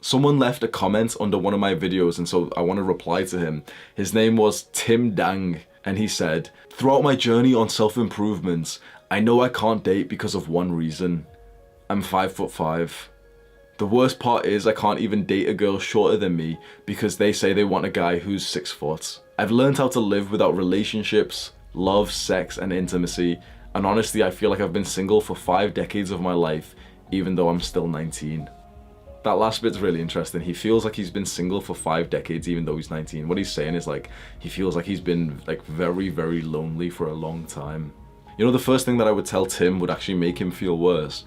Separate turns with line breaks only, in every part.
Someone left a comment under one of my videos, and so I want to reply to him. His name was Tim Dang, and he said, "Throughout my journey on self-improvement, I know I can't date because of one reason. I'm 5'5". The worst part is I can't even date a girl shorter than me because they say they want a guy who's 6 foot. I've learned how to live without relationships, love, sex, and intimacy, and honestly I feel like I've been single for 5 decades of my life, even though I'm still 19. That last bit's really interesting. He feels like he's been single for 5 decades even though he's 19. What he's saying is like, he feels like he's been like very, very lonely for a long time. You know, the first thing that I would tell Tim would actually make him feel worse.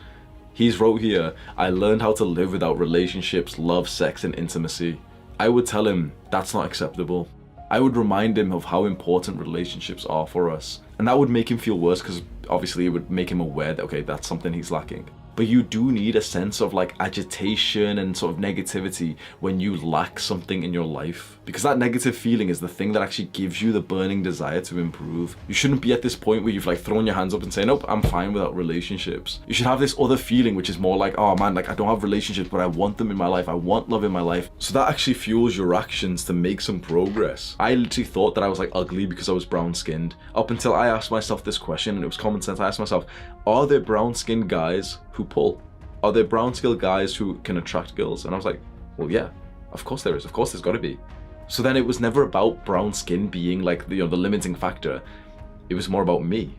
He's wrote here, "I learned how to live without relationships, love, sex, and intimacy." I would tell him that's not acceptable. I would remind him of how important relationships are for us. And that would make him feel worse because obviously it would make him aware that, okay, that's something he's lacking. But you do need a sense of like agitation and sort of negativity when you lack something in your life, because that negative feeling is the thing that actually gives you the burning desire to improve. You shouldn't be at this point where you've like thrown your hands up and say, nope, I'm fine without relationships. You should have this other feeling which is more like, oh man, like I don't have relationships but I want them in my life, I want love in my life. So that actually fuels your actions to make some progress. I literally thought that I was like ugly because I was brown skinned up until I asked myself this question, and it was common sense. I asked myself, are there brown skinned guys who pull? Are there brown skinned guys who can attract girls? And I was like, well, yeah, of course there is. Of course there's got to be. So then it was never about brown skin being like the limiting factor. It was more about me.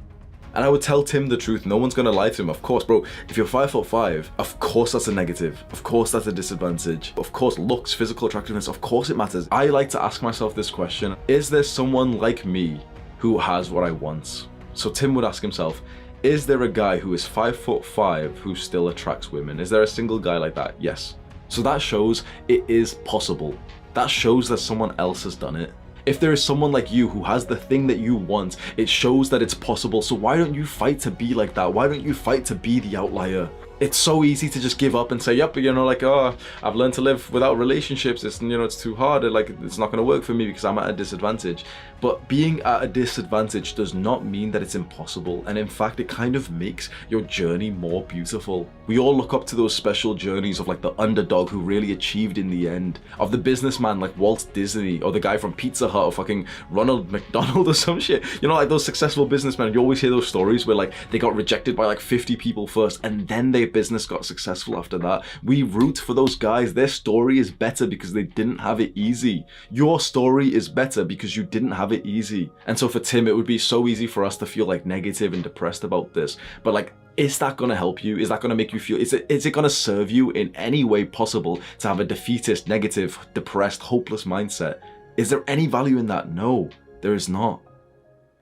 And I would tell Tim the truth. No one's gonna lie to him. Of course, bro, if you're 5'5", of course that's a negative. Of course that's a disadvantage. Of course, looks, physical attractiveness, of course it matters. I like to ask myself this question: is there someone like me who has what I want? So Tim would ask himself, is there a guy who is 5'5" who still attracts women? Is there a single guy like that? Yes. So that shows it is possible. That shows that someone else has done it. If there is someone like you who has the thing that you want, it shows that it's possible. So why don't you fight to be like that? Why don't you fight to be the outlier? It's so easy to just give up and say, yep, like, oh, I've learned to live without relationships. It's, it's too hard. Like, it's not going to work for me because I'm at a disadvantage. But being at a disadvantage does not mean that it's impossible. And in fact, it kind of makes your journey more beautiful. We all look up to those special journeys of like the underdog who really achieved in the end, of the businessman like Walt Disney, or the guy from Pizza Hut, or fucking Ronald McDonald or some shit. Like those successful businessmen, you always hear those stories where like they got rejected by like 50 people first and then their business got successful after that. We root for those guys. Their story is better because they didn't have it easy. Your story is better because you didn't have it easy. And so for Tim, it would be so easy for us to feel like negative and depressed about this. But like, is that going to help you? Is that going to make you feel, is it going to serve you in any way possible to have a defeatist, negative, depressed, hopeless mindset? Is there any value in that? No, there is not.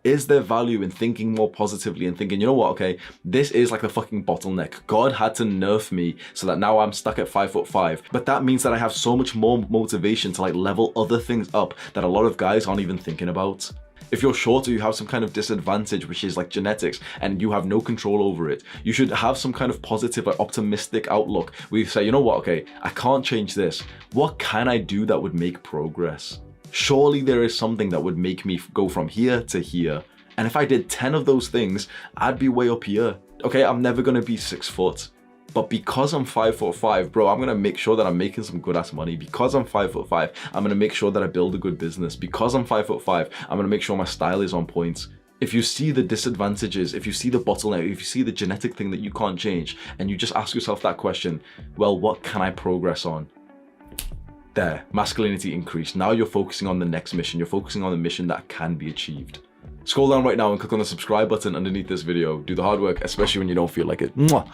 Is there value in thinking more positively and thinking, you know what, okay, this is like the fucking bottleneck. God had to nerf me so that now I'm stuck at 5'5", but that means that I have so much more motivation to like level other things up that a lot of guys aren't even thinking about. If you're short or you have some kind of disadvantage, which is like genetics, and you have no control over it, you should have some kind of positive, like optimistic outlook where you say, you know what, okay, I can't change this. What can I do that would make progress? Surely there is something that would make me go from here to here. And if I did 10 of those things, I'd be way up here. Okay, I'm never gonna be 6 foot. But because I'm 5'5", bro, I'm gonna make sure that I'm making some good ass money. Because I'm 5'5", I'm gonna make sure that I build a good business. Because I'm 5'5", I'm gonna make sure my style is on point. If you see the disadvantages, if you see the bottleneck, if you see the genetic thing that you can't change, and you just ask yourself that question, well, what can I progress on? There, masculinity increased. Now you're focusing on the next mission. You're focusing on the mission that can be achieved. Scroll down right now and click on the subscribe button underneath this video. Do the hard work, especially when you don't feel like it. Mwah.